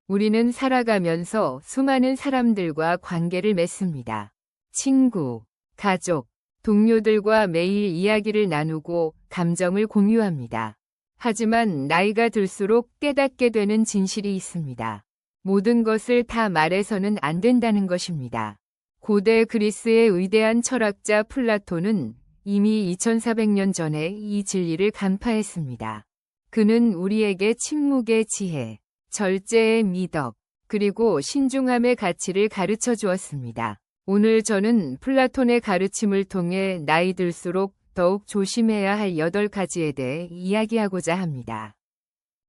우리는 살아가면서 수많은 사람들과 관계를 맺습니다. 친구, 가족, 동료들과 매일 이야기를 나누고 감정을 공유합니다. 하지만 나이가 들수록 깨닫게 되는 진실이 있습니다. 모든 것을 다 말해서는 안 된다는 것입니다. 고대 그리스의 위대한 철학자 플라톤은 이미 2400년 전에 이 진리를 간파했습니다. 그는 우리에게 침묵의 지혜, 절제의 미덕, 그리고 신중함의 가치를 가르쳐 주었습니다. 오늘 저는 플라톤의 가르침을 통해 나이 들수록 더욱 조심해야 할 8가지에 대해 이야기하고자 합니다.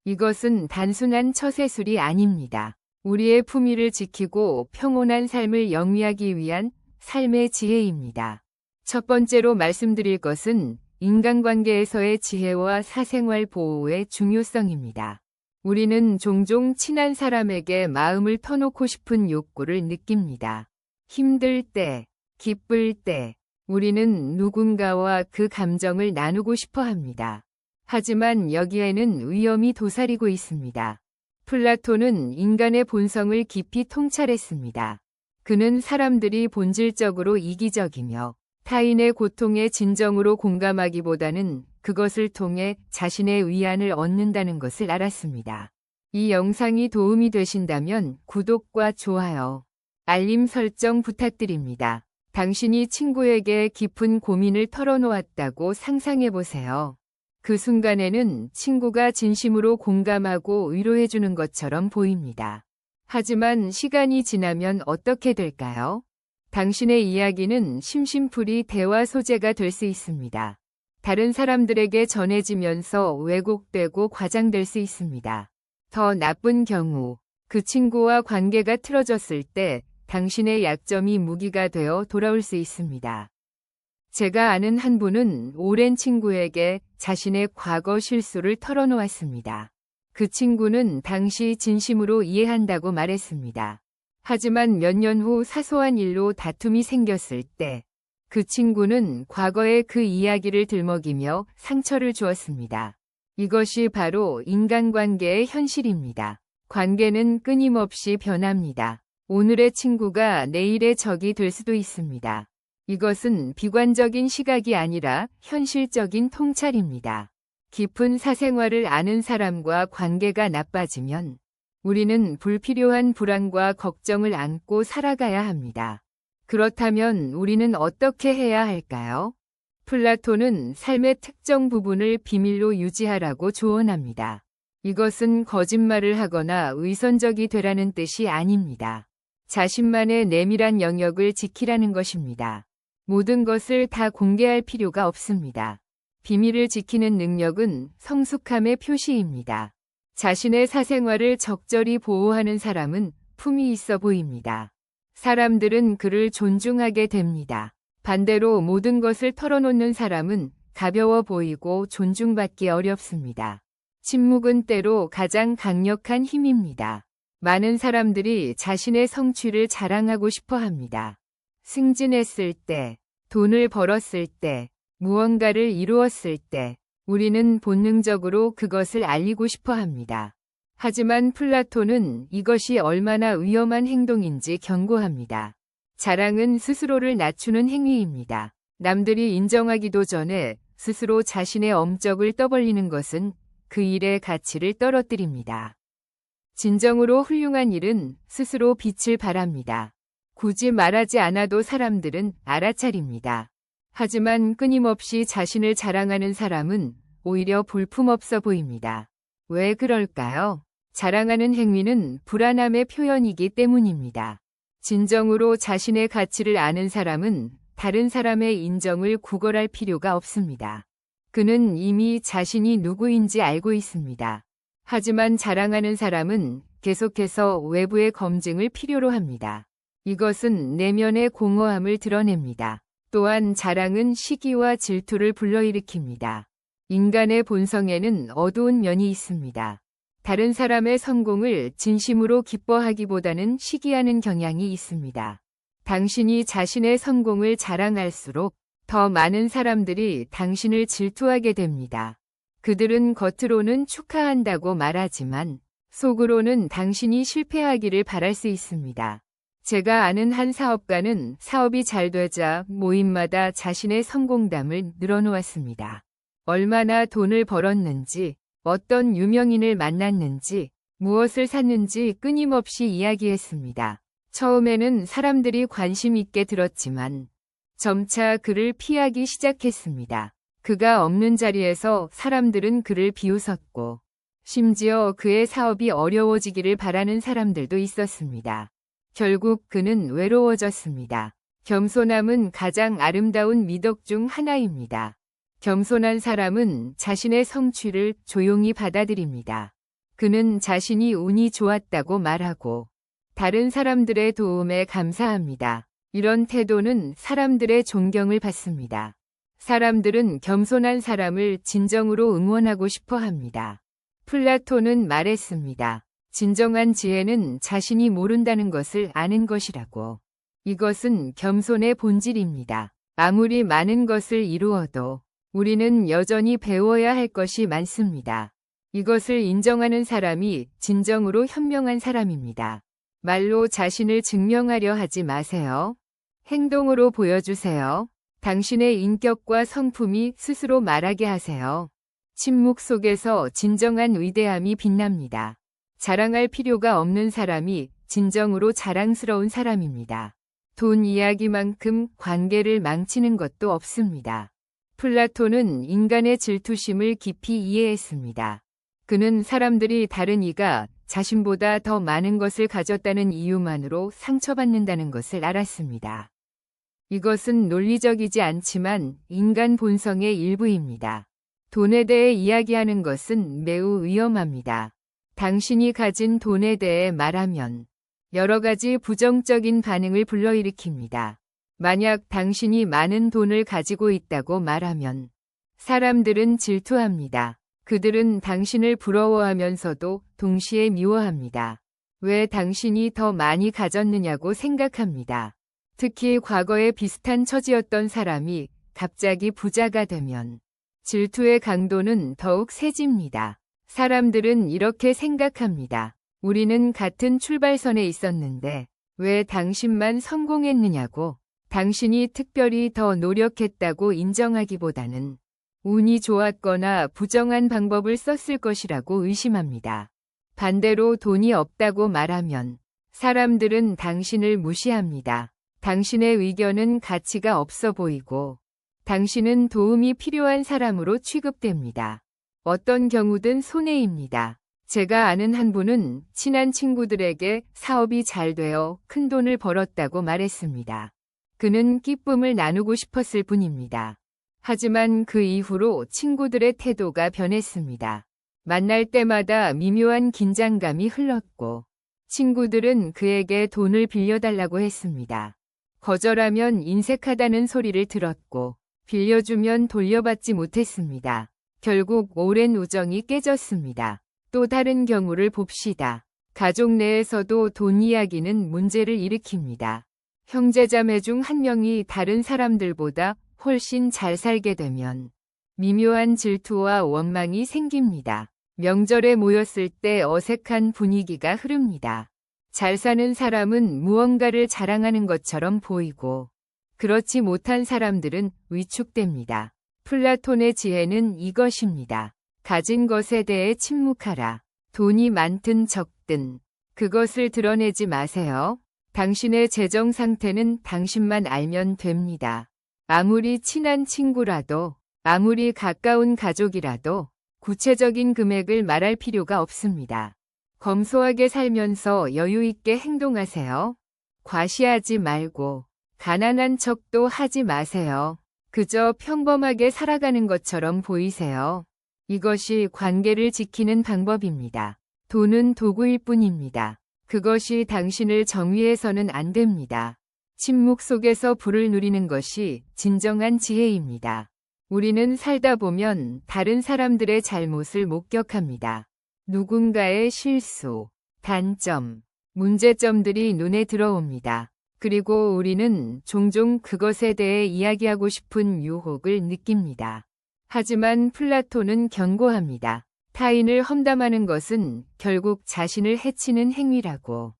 이것은 단순한 처세술이 아닙니다. 우리의 품위를 지키고 평온한 삶을 영위하기 위한 삶의 지혜입니다. 첫 번째로 말씀드릴 것은 인간관계에서의 지혜와 사생활 보호의 중요성입니다. 우리는 종종 친한 사람에게 마음을 터놓고 싶은 욕구를 느낍니다. 힘들 때, 기쁠 때, 우리는 누군가와 그 감정을 나누고 싶어 합니다. 하지만 여기에는 위험이 도사리고 있습니다. 플라톤은 인간의 본성을 깊이 통찰했습니다. 그는 사람들이 본질적으로 이기적이며 타인의 고통에 진정으로 공감하기보다는 그것을 통해 자신의 위안을 얻는다는 것을 알았습니다. 이 영상이 도움이 되신다면 구독과 좋아요, 알림 설정 부탁드립니다. 당신이 친구에게 깊은 고민을 털어놓았다고 상상해보세요. 그 순간에는 친구가 진심으로 공감하고 위로해주는 것처럼 보입니다. 하지만 시간이 지나면 어떻게 될까요? 당신의 이야기는 심심풀이 대화 소재가 될 수 있습니다. 다른 사람들에게 전해지면서 왜곡되고 과장될 수 있습니다. 더 나쁜 경우, 그 친구와 관계가 틀어졌을 때 당신의 약점이 무기가 되어 돌아올 수 있습니다. 제가 아는 한 분은 오랜 친구에게 자신의 과거 실수를 털어놓았습니다. 그 친구는 당시 진심으로 이해한다고 말했습니다. 하지만 몇 년 후 사소한 일로 다툼이 생겼을 때 그 친구는 과거의 그 이야기를 들먹이며 상처를 주었습니다. 이것이 바로 인간관계의 현실입니다. 관계는 끊임없이 변합니다. 오늘의 친구가 내일의 적이 될 수도 있습니다. 이것은 비관적인 시각이 아니라 현실적인 통찰입니다. 깊은 사생활을 아는 사람과 관계가 나빠지면 우리는 불필요한 불안과 걱정을 안고 살아가야 합니다. 그렇다면 우리는 어떻게 해야 할까요? 플라톤은 삶의 특정 부분을 비밀로 유지하라고 조언합니다. 이것은 거짓말을 하거나 위선적이 되라는 뜻이 아닙니다. 자신만의 내밀한 영역을 지키라는 것입니다. 모든 것을 다 공개할 필요가 없습니다. 비밀을 지키는 능력은 성숙함의 표시입니다. 자신의 사생활을 적절히 보호하는 사람은 품이 있어 보입니다. 사람들은 그를 존중하게 됩니다. 반대로 모든 것을 털어놓는 사람은 가벼워 보이고 존중받기 어렵습니다. 침묵은 때로 가장 강력한 힘입니다. 많은 사람들이 자신의 성취를 자랑하고 싶어 합니다. 승진했을 때, 돈을 벌었을 때, 무언가를 이루었을 때, 우리는 본능적으로 그것을 알리고 싶어 합니다. 하지만 플라톤은 이것이 얼마나 위험한 행동인지 경고합니다. 자랑은 스스로를 낮추는 행위입니다. 남들이 인정하기도 전에 스스로 자신의 엄적을 떠벌리는 것은 그 일의 가치를 떨어뜨립니다. 진정으로 훌륭한 일은 스스로 빛을 발합니다. 굳이 말하지 않아도 사람들은 알아차립니다. 하지만 끊임없이 자신을 자랑하는 사람은 오히려 볼품없어 보입니다. 왜 그럴까요? 자랑하는 행위는 불안함의 표현이기 때문입니다. 진정으로 자신의 가치를 아는 사람은 다른 사람의 인정을 구걸할 필요가 없습니다. 그는 이미 자신이 누구인지 알고 있습니다. 하지만 자랑하는 사람은 계속해서 외부의 검증을 필요로 합니다. 이것은 내면의 공허함을 드러냅니다. 또한 자랑은 시기와 질투를 불러일으킵니다. 인간의 본성에는 어두운 면이 있습니다. 다른 사람의 성공을 진심으로 기뻐하기보다는 시기하는 경향이 있습니다. 당신이 자신의 성공을 자랑할수록 더 많은 사람들이 당신을 질투하게 됩니다. 그들은 겉으로는 축하한다고 말하지만 속으로는 당신이 실패하기를 바랄 수 있습니다. 제가 아는 한 사업가는 사업이 잘 되자 모임마다 자신의 성공담을 늘어놓았습니다. 얼마나 돈을 벌었는지, 어떤 유명인을 만났는지, 무엇을 샀는지 끊임없이 이야기했습니다. 처음에는 사람들이 관심 있게 들었지만 점차 그를 피하기 시작했습니다. 그가 없는 자리에서 사람들은 그를 비웃었고 심지어 그의 사업이 어려워지기를 바라는 사람들도 있었습니다. 결국 그는 외로워졌습니다. 겸손함은 가장 아름다운 미덕 중 하나입니다. 겸손한 사람은 자신의 성취를 조용히 받아들입니다. 그는 자신이 운이 좋았다고 말하고 다른 사람들의 도움에 감사합니다. 이런 태도는 사람들의 존경을 받습니다. 사람들은 겸손한 사람을 진정으로 응원하고 싶어 합니다. 플라톤은 말했습니다. 진정한 지혜는 자신이 모른다는 것을 아는 것이라고. 이것은 겸손의 본질입니다. 아무리 많은 것을 이루어도 우리는 여전히 배워야 할 것이 많습니다. 이것을 인정하는 사람이 진정으로 현명한 사람입니다. 말로 자신을 증명하려 하지 마세요. 행동으로 보여주세요. 당신의 인격과 성품이 스스로 말하게 하세요. 침묵 속에서 진정한 위대함이 빛납니다. 자랑할 필요가 없는 사람이 진정으로 자랑스러운 사람입니다. 돈 이야기만큼 관계를 망치는 것도 없습니다. 플라톤은 인간의 질투심을 깊이 이해했습니다. 그는 사람들이 다른 이가 자신보다 더 많은 것을 가졌다는 이유만으로 상처받는다는 것을 알았습니다. 이것은 논리적이지 않지만 인간 본성의 일부입니다. 돈에 대해 이야기하는 것은 매우 위험합니다. 당신이 가진 돈에 대해 말하면 여러 가지 부정적인 반응을 불러일으킵니다. 만약 당신이 많은 돈을 가지고 있다고 말하면 사람들은 질투합니다. 그들은 당신을 부러워하면서도 동시에 미워합니다. 왜 당신이 더 많이 가졌느냐고 생각합니다. 특히 과거에 비슷한 처지였던 사람이 갑자기 부자가 되면 질투의 강도는 더욱 세집니다. 사람들은 이렇게 생각합니다. 우리는 같은 출발선에 있었는데 왜 당신만 성공했느냐고. 당신이 특별히 더 노력했다고 인정하기보다는 운이 좋았거나 부정한 방법을 썼을 것이라고 의심합니다. 반대로 돈이 없다고 말하면 사람들은 당신을 무시합니다. 당신의 의견은 가치가 없어 보이고 당신은 도움이 필요한 사람으로 취급됩니다. 어떤 경우든 손해입니다. 제가 아는 한 분은 친한 친구들에게 사업이 잘 되어 큰 돈을 벌었다고 말했습니다. 그는 기쁨을 나누고 싶었을 뿐입니다. 하지만 그 이후로 친구들의 태도가 변했습니다. 만날 때마다 미묘한 긴장감이 흘렀고 친구들은 그에게 돈을 빌려달라고 했습니다. 거절하면 인색하다는 소리를 들었고 빌려주면 돌려받지 못했습니다. 결국 오랜 우정이 깨졌습니다. 또 다른 경우를 봅시다. 가족 내에서도 돈 이야기는 문제를 일으킵니다. 형제자매 중 한 명이 다른 사람들보다 훨씬 잘 살게 되면 미묘한 질투와 원망이 생깁니다. 명절에 모였을 때 어색한 분위기가 흐릅니다. 잘 사는 사람은 무언가를 자랑하는 것처럼 보이고 그렇지 못한 사람들은 위축됩니다. 플라톤의 지혜는 이것입니다. 가진 것에 대해 침묵하라. 돈이 많든 적든 그것을 드러내지 마세요. 당신의 재정 상태는 당신만 알면 됩니다. 아무리 친한 친구라도, 아무리 가까운 가족이라도 구체적인 금액을 말할 필요가 없습니다. 검소하게 살면서 여유 있게 행동하세요. 과시하지 말고 가난한 척도 하지 마세요. 그저 평범하게 살아가는 것처럼 보이세요. 이것이 관계를 지키는 방법입니다. 돈은 도구일 뿐입니다. 그것이 당신을 정위해서는 안 됩니다. 침묵 속에서 불을 누리는 것이 진정한 지혜입니다. 우리는 살다 보면 다른 사람들의 잘못을 목격합니다. 누군가의 실수, 단점, 문제점들이 눈에 들어옵니다. 그리고 우리는 종종 그것에 대해 이야기하고 싶은 유혹을 느낍니다. 하지만 플라톤은 경고합니다. 타인을 험담하는 것은 결국 자신을 해치는 행위라고.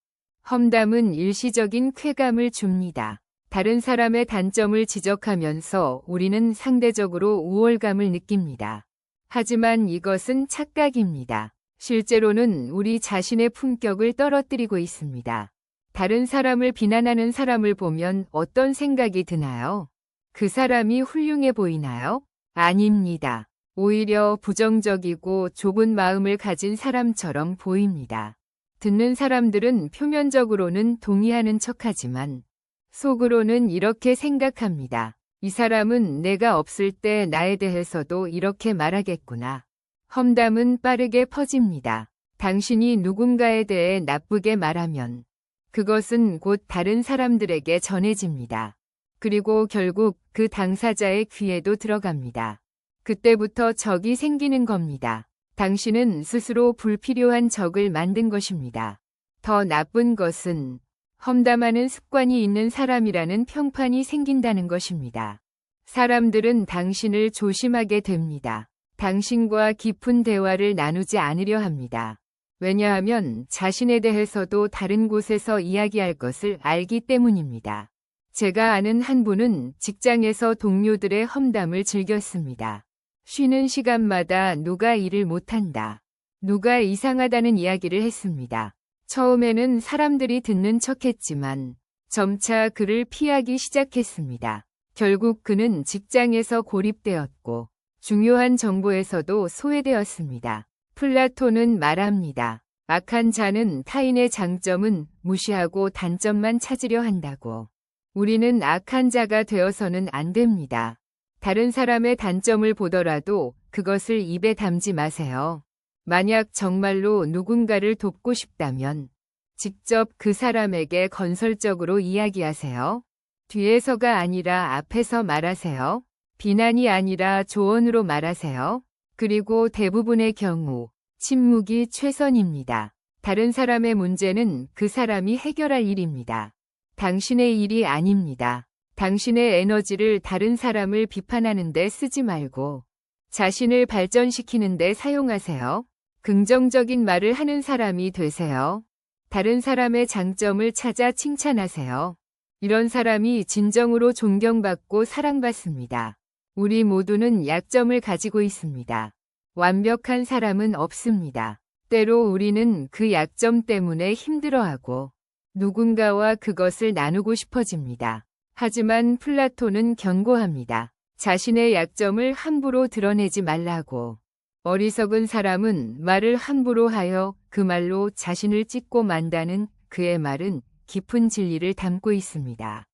험담은 일시적인 쾌감을 줍니다. 다른 사람의 단점을 지적하면서 우리는 상대적으로 우월감을 느낍니다. 하지만 이것은 착각입니다. 실제로는 우리 자신의 품격을 떨어뜨리고 있습니다. 다른 사람을 비난하는 사람을 보면 어떤 생각이 드나요? 그 사람이 훌륭해 보이나요? 아닙니다. 오히려 부정적이고 좁은 마음을 가진 사람처럼 보입니다. 듣는 사람들은 표면적으로는 동의하는 척하지만 속으로는 이렇게 생각합니다. 이 사람은 내가 없을 때 나에 대해서도 이렇게 말하겠구나. 험담은 빠르게 퍼집니다. 당신이 누군가에 대해 나쁘게 말하면 그것은 곧 다른 사람들에게 전해집니다. 그리고 결국 그 당사자의 귀에도 들어갑니다. 그때부터 적이 생기는 겁니다. 당신은 스스로 불필요한 적을 만든 것입니다. 더 나쁜 것은 험담하는 습관이 있는 사람이라는 평판이 생긴다는 것입니다. 사람들은 당신을 조심하게 됩니다. 당신과 깊은 대화를 나누지 않으려 합니다. 왜냐하면 자신에 대해서도 다른 곳에서 이야기할 것을 알기 때문입니다. 제가 아는 한 분은 직장에서 동료들의 험담을 즐겼습니다. 쉬는 시간마다 누가 일을 못한다, 누가 이상하다는 이야기를 했습니다. 처음에는 사람들이 듣는 척했지만 점차 그를 피하기 시작했습니다. 결국 그는 직장에서 고립되었고 중요한 정보에서도 소외되었습니다. 플라톤은 말합니다. 악한 자는 타인의 장점은 무시하고 단점만 찾으려 한다고. 우리는 악한 자가 되어서는 안 됩니다. 다른 사람의 단점을 보더라도 그것을 입에 담지 마세요. 만약 정말로 누군가를 돕고 싶다면 직접 그 사람에게 건설적으로 이야기하세요. 뒤에서가 아니라 앞에서 말하세요. 비난이 아니라 조언으로 말하세요. 그리고 대부분의 경우 침묵이 최선입니다. 다른 사람의 문제는 그 사람이 해결할 일입니다. 당신의 일이 아닙니다. 당신의 에너지를 다른 사람을 비판하는 데 쓰지 말고 자신을 발전시키는 데 사용하세요. 긍정적인 말을 하는 사람이 되세요. 다른 사람의 장점을 찾아 칭찬하세요. 이런 사람이 진정으로 존경받고 사랑받습니다. 우리 모두는 약점을 가지고 있습니다. 완벽한 사람은 없습니다. 때로 우리는 그 약점 때문에 힘들어하고 누군가와 그것을 나누고 싶어집니다. 하지만 플라톤은 경고합니다. 자신의 약점을 함부로 드러내지 말라고. 어리석은 사람은 말을 함부로 하여 그 말로 자신을 찢고 만다는 그의 말은 깊은 진리를 담고 있습니다.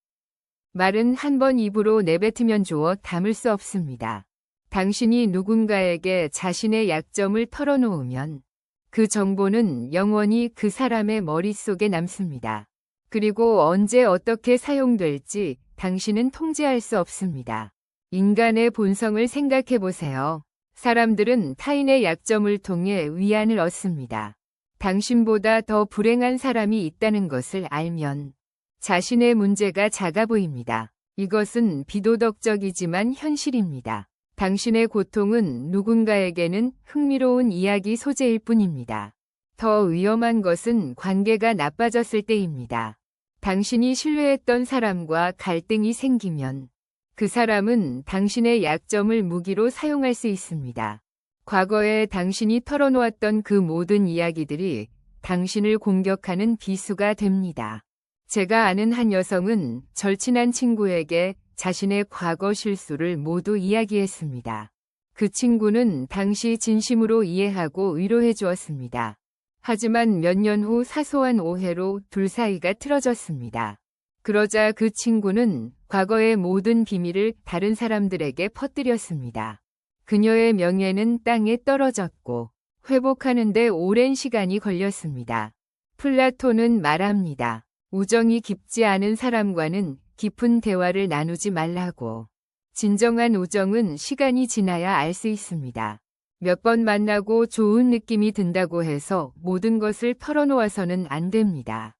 말은 한 번 입으로 내뱉으면 좋아 담을 수 없습니다. 당신이 누군가에게 자신의 약점을 털어놓으면 그 정보는 영원히 그 사람의 머릿속에 남습니다. 그리고 언제 어떻게 사용될지 당신은 통제할 수 없습니다. 인간의 본성을 생각해 보세요. 사람들은 타인의 약점을 통해 위안을 얻습니다. 당신보다 더 불행한 사람이 있다는 것을 알면 자신의 문제가 작아 보입니다. 이것은 비도덕적이지만 현실입니다. 당신의 고통은 누군가에게는 흥미로운 이야기 소재일 뿐입니다. 더 위험한 것은 관계가 나빠졌을 때입니다. 당신이 신뢰했던 사람과 갈등이 생기면 그 사람은 당신의 약점을 무기로 사용할 수 있습니다. 과거에 당신이 털어놓았던 그 모든 이야기들이 당신을 공격하는 비수가 됩니다. 제가 아는 한 여성은 절친한 친구에게 자신의 과거 실수를 모두 이야기했습니다. 그 친구는 당시 진심으로 이해하고 위로해 주었습니다. 하지만 몇 년 후 사소한 오해로 둘 사이가 틀어졌습니다. 그러자 그 친구는 과거의 모든 비밀을 다른 사람들에게 퍼뜨렸습니다. 그녀의 명예는 땅에 떨어졌고 회복하는 데 오랜 시간이 걸렸습니다. 플라톤은 말합니다. 우정이 깊지 않은 사람과는 깊은 대화를 나누지 말라고. 진정한 우정은 시간이 지나야 알 수 있습니다. 몇 번 만나고 좋은 느낌이 든다고 해서 모든 것을 털어놓아서는 안 됩니다.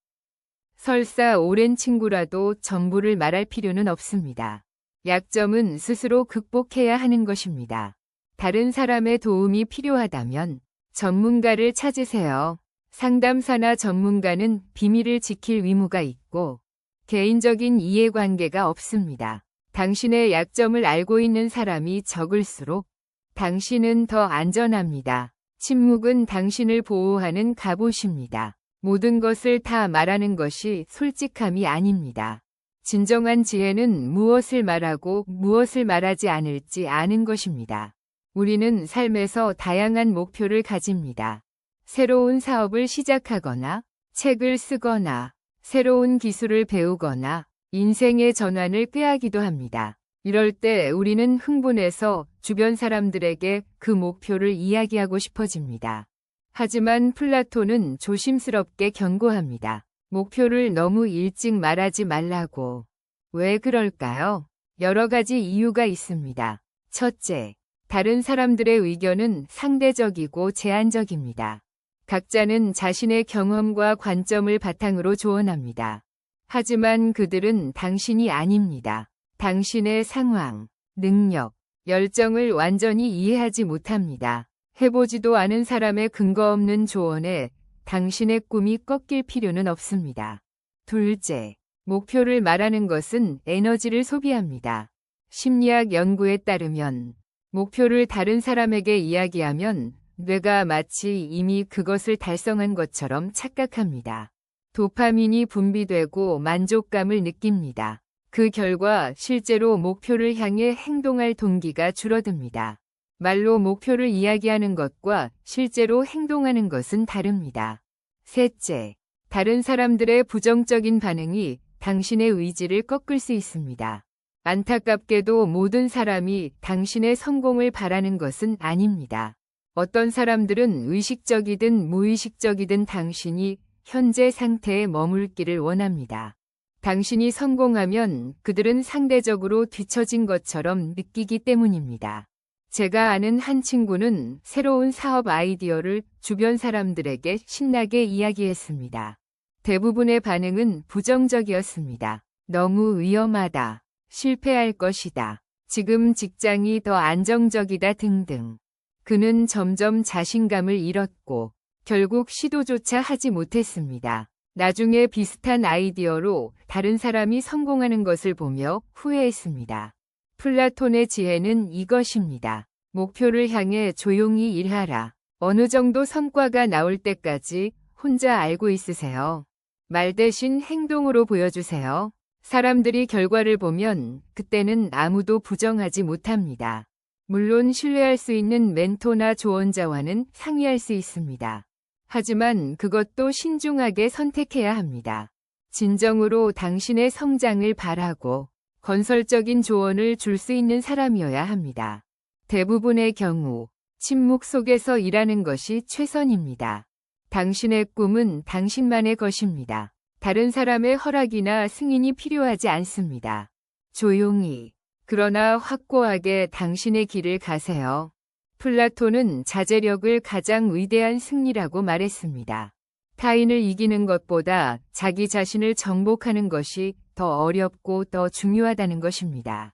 설사 오랜 친구라도 전부를 말할 필요는 없습니다. 약점은 스스로 극복해야 하는 것입니다. 다른 사람의 도움이 필요하다면 전문가를 찾으세요. 상담사나 전문가는 비밀을 지킬 의무가 있고 개인적인 이해관계가 없습니다. 당신의 약점을 알고 있는 사람이 적을수록 당신은 더 안전합니다. 침묵은 당신을 보호하는 갑옷입니다. 모든 것을 다 말하는 것이 솔직함이 아닙니다. 진정한 지혜는 무엇을 말하고 무엇을 말하지 않을지 아는 것입니다. 우리는 삶에서 다양한 목표를 가집니다. 새로운 사업을 시작하거나, 책을 쓰거나, 새로운 기술을 배우거나, 인생의 전환을 꾀하기도 합니다. 이럴 때 우리는 흥분해서 주변 사람들에게 그 목표를 이야기하고 싶어집니다. 하지만 플라톤은 조심스럽게 경고합니다. 목표를 너무 일찍 말하지 말라고. 왜 그럴까요? 여러 가지 이유가 있습니다. 첫째, 다른 사람들의 의견은 상대적이고 제한적입니다. 각자는 자신의 경험과 관점을 바탕으로 조언합니다. 하지만 그들은 당신이 아닙니다. 당신의 상황, 능력, 열정을 완전히 이해하지 못합니다. 해보지도 않은 사람의 근거 없는 조언에 당신의 꿈이 꺾일 필요는 없습니다. 둘째, 목표를 말하는 것은 에너지를 소비합니다. 심리학 연구에 따르면 목표를 다른 사람에게 이야기하면 뇌가 마치 이미 그것을 달성한 것처럼 착각합니다. 도파민이 분비되고 만족감을 느낍니다. 그 결과 실제로 목표를 향해 행동할 동기가 줄어듭니다. 말로 목표를 이야기하는 것과 실제로 행동하는 것은 다릅니다. 셋째, 다른 사람들의 부정적인 반응이 당신의 의지를 꺾을 수 있습니다. 안타깝게도 모든 사람이 당신의 성공을 바라는 것은 아닙니다. 어떤 사람들은 의식적이든 무의식적이든 당신이 현재 상태에 머물기를 원합니다. 당신이 성공하면 그들은 상대적으로 뒤처진 것처럼 느끼기 때문입니다. 제가 아는 한 친구는 새로운 사업 아이디어를 주변 사람들에게 신나게 이야기했습니다. 대부분의 반응은 부정적이었습니다. 너무 위험하다. 실패할 것이다. 지금 직장이 더 안정적이다 등등. 그는 점점 자신감을 잃었고 결국 시도조차 하지 못했습니다. 나중에 비슷한 아이디어로 다른 사람이 성공하는 것을 보며 후회했습니다. 플라톤의 지혜는 이것입니다. 목표를 향해 조용히 일하라. 어느 정도 성과가 나올 때까지 혼자 알고 있으세요. 말 대신 행동으로 보여주세요. 사람들이 결과를 보면 그때는 아무도 부정하지 못합니다. 물론 신뢰할 수 있는 멘토나 조언자와는 상의할 수 있습니다. 하지만 그것도 신중하게 선택해야 합니다. 진정으로 당신의 성장을 바라고 건설적인 조언을 줄 수 있는 사람이어야 합니다. 대부분의 경우 침묵 속에서 일하는 것이 최선입니다. 당신의 꿈은 당신만의 것입니다. 다른 사람의 허락이나 승인이 필요하지 않습니다. 조용히, 그러나 확고하게 당신의 길을 가세요. 플라톤은 자제력을 가장 위대한 승리라고 말했습니다. 타인을 이기는 것보다 자기 자신을 정복하는 것이 더 어렵고 더 중요하다는 것입니다.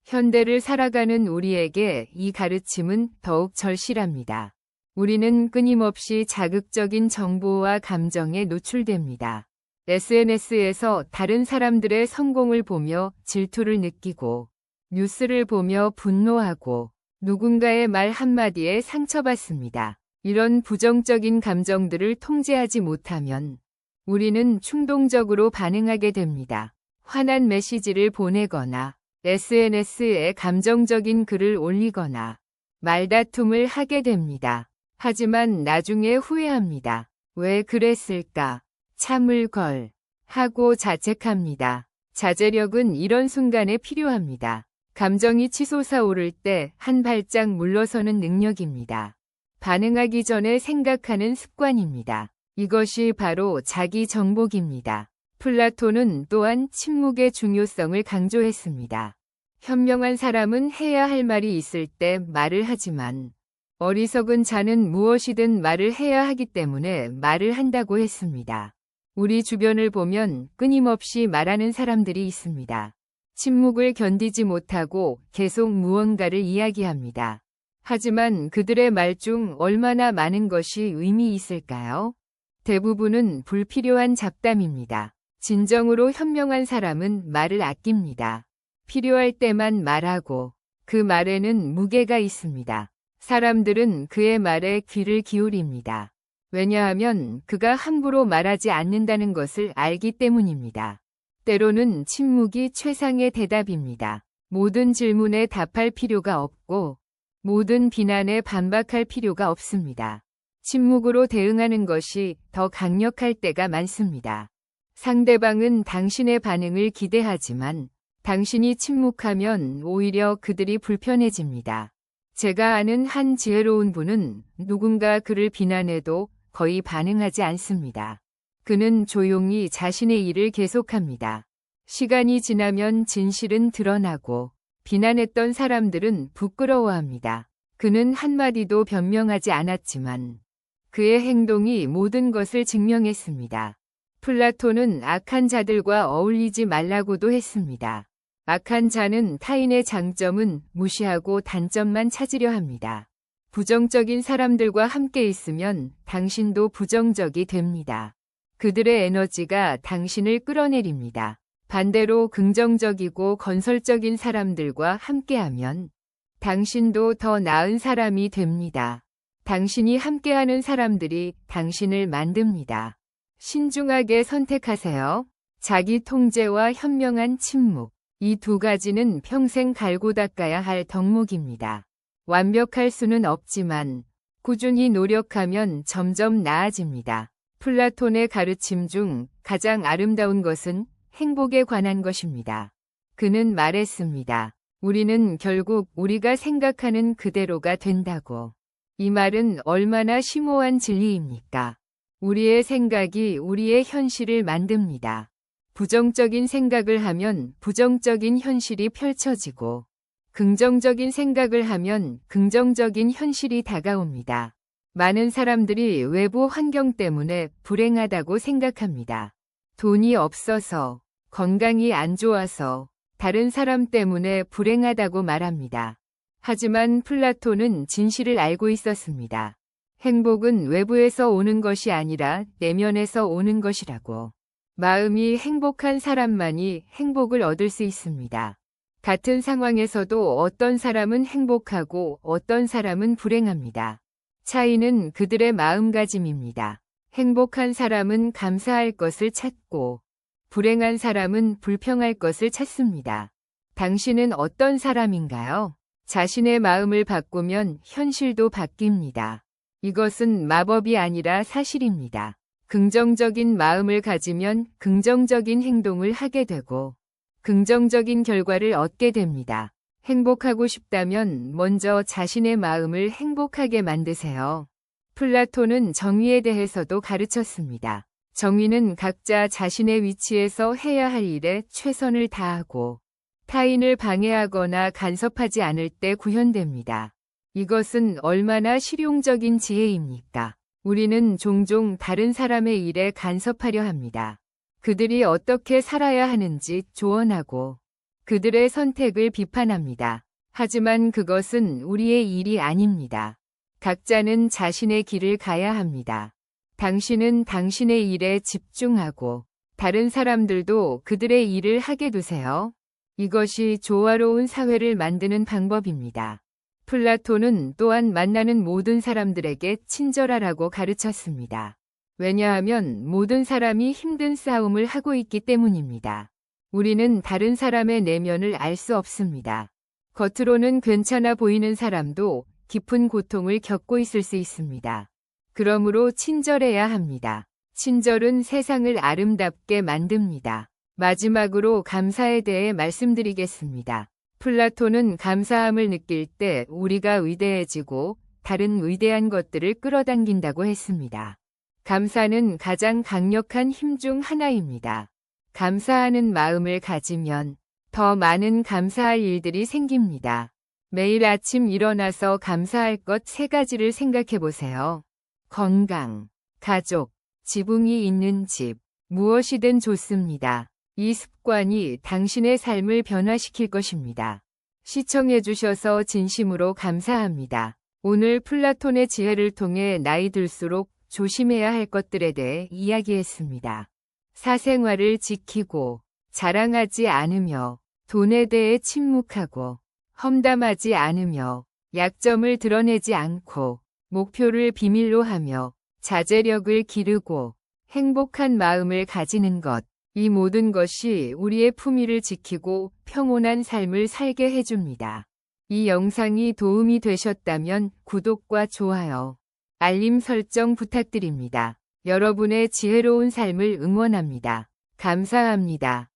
현대를 살아가는 우리에게 이 가르침은 더욱 절실합니다. 우리는 끊임없이 자극적인 정보와 감정에 노출됩니다. SNS에서 다른 사람들의 성공을 보며 질투를 느끼고, 뉴스를 보며 분노하고, 누군가의 말 한마디에 상처받습니다. 이런 부정적인 감정들을 통제하지 못하면 우리는 충동적으로 반응하게 됩니다. 화난 메시지를 보내거나 SNS에 감정적인 글을 올리거나 말다툼을 하게 됩니다. 하지만 나중에 후회합니다. 왜 그랬을까? 참을 걸 하고 자책합니다. 자제력은 이런 순간에 필요합니다. 감정이 치솟아 오를 때 한 발짝 물러서는 능력입니다. 반응하기 전에 생각하는 습관입니다. 이것이 바로 자기 정복입니다. 플라톤은 또한 침묵의 중요성을 강조했습니다. 현명한 사람은 해야 할 말이 있을 때 말을 하지만 어리석은 자는 무엇이든 말을 해야 하기 때문에 말을 한다고 했습니다. 우리 주변을 보면 끊임없이 말하는 사람들이 있습니다. 침묵을 견디지 못하고 계속 무언가를 이야기합니다. 하지만 그들의 말 중 얼마나 많은 것이 의미 있을까요? 대부분은 불필요한 잡담입니다. 진정으로 현명한 사람은 말을 아낍니다. 필요할 때만 말하고 그 말에는 무게가 있습니다. 사람들은 그의 말에 귀를 기울입니다. 왜냐하면 그가 함부로 말하지 않는다는 것을 알기 때문입니다. 때로는 침묵이 최상의 대답입니다. 모든 질문에 답할 필요가 없고 모든 비난에 반박할 필요가 없습니다. 침묵으로 대응하는 것이 더 강력할 때가 많습니다. 상대방은 당신의 반응을 기대하지만 당신이 침묵하면 오히려 그들이 불편해집니다. 제가 아는 한 지혜로운 분은 누군가 그를 비난해도 거의 반응하지 않습니다. 그는 조용히 자신의 일을 계속합니다. 시간이 지나면 진실은 드러나고 비난했던 사람들은 부끄러워합니다. 그는 한마디도 변명하지 않았지만 그의 행동이 모든 것을 증명했습니다. 플라톤은 악한 자들과 어울리지 말라고도 했습니다. 악한 자는 타인의 장점은 무시하고 단점만 찾으려 합니다. 부정적인 사람들과 함께 있으면 당신도 부정적이 됩니다. 그들의 에너지가 당신을 끌어내립니다. 반대로 긍정적이고 건설적인 사람들과 함께하면 당신도 더 나은 사람이 됩니다. 당신이 함께하는 사람들이 당신을 만듭니다. 신중하게 선택하세요. 자기 통제와 현명한 침묵. 이 두 가지는 평생 갈고 닦아야 할 덕목입니다. 완벽할 수는 없지만 꾸준히 노력하면 점점 나아집니다. 플라톤의 가르침 중 가장 아름다운 것은 행복에 관한 것입니다. 그는 말했습니다. 우리는 결국 우리가 생각하는 그대로가 된다고. 이 말은 얼마나 심오한 진리입니까? 우리의 생각이 우리의 현실을 만듭니다. 부정적인 생각을 하면 부정적인 현실이 펼쳐지고 긍정적인 생각을 하면 긍정적인 현실이 다가옵니다. 많은 사람들이 외부 환경 때문에 불행하다고 생각합니다. 돈이 없어서, 건강이 안 좋아서, 다른 사람 때문에 불행하다고 말합니다. 하지만 플라톤은 진실을 알고 있었습니다. 행복은 외부에서 오는 것이 아니라 내면에서 오는 것이라고. 마음이 행복한 사람만이 행복을 얻을 수 있습니다. 같은 상황에서도 어떤 사람은 행복하고 어떤 사람은 불행합니다. 차이는 그들의 마음가짐입니다. 행복한 사람은 감사할 것을 찾고 불행한 사람은 불평할 것을 찾습니다. 당신은 어떤 사람인가요? 자신의 마음을 바꾸면 현실도 바뀝니다. 이것은 마법이 아니라 사실입니다. 긍정적인 마음을 가지면 긍정적인 행동을 하게 되고 긍정적인 결과를 얻게 됩니다. 행복하고 싶다면 먼저 자신의 마음을 행복하게 만드세요. 플라톤은 정의에 대해서도 가르쳤습니다. 정의는 각자 자신의 위치에서 해야 할 일에 최선을 다하고 타인을 방해하거나 간섭하지 않을 때 구현됩니다. 이것은 얼마나 실용적인 지혜입니까? 우리는 종종 다른 사람의 일에 간섭하려 합니다. 그들이 어떻게 살아야 하는지 조언하고 그들의 선택을 비판합니다. 하지만 그것은 우리의 일이 아닙니다. 각자는 자신의 길을 가야 합니다. 당신은 당신의 일에 집중하고 다른 사람들도 그들의 일을 하게 두세요. 이것이 조화로운 사회를 만드는 방법입니다. 플라톤은 또한 만나는 모든 사람들에게 친절하라고 가르쳤습니다. 왜냐하면 모든 사람이 힘든 싸움을 하고 있기 때문입니다. 우리는 다른 사람의 내면을 알 수 없습니다. 겉으로는 괜찮아 보이는 사람도 깊은 고통을 겪고 있을 수 있습니다. 그러므로 친절해야 합니다. 친절은 세상을 아름답게 만듭니다. 마지막으로 감사에 대해 말씀드리겠습니다. 플라톤은 감사함을 느낄 때 우리가 위대해지고 다른 위대한 것들을 끌어당긴다고 했습니다. 감사는 가장 강력한 힘 중 하나입니다. 감사하는 마음을 가지면 더 많은 감사할 일들이 생깁니다. 매일 아침 일어나서 감사할 것 3가지를 생각해 보세요. 건강, 가족, 지붕이 있는 집, 무엇이든 좋습니다. 이 습관이 당신의 삶을 변화시킬 것입니다. 시청해주셔서 진심으로 감사합니다. 오늘 플라톤의 지혜를 통해 나이 들수록 조심해야 할 것들에 대해 이야기했습니다. 사생활을 지키고 자랑하지 않으며 돈에 대해 침묵하고 험담하지 않으며 약점을 드러내지 않고 목표를 비밀로 하며 자제력을 기르고 행복한 마음을 가지는 것. 이 모든 것이 우리의 품위를 지키고 평온한 삶을 살게 해줍니다. 이 영상이 도움이 되셨다면 구독과 좋아요, 알림 설정 부탁드립니다. 여러분의 지혜로운 삶을 응원합니다. 감사합니다.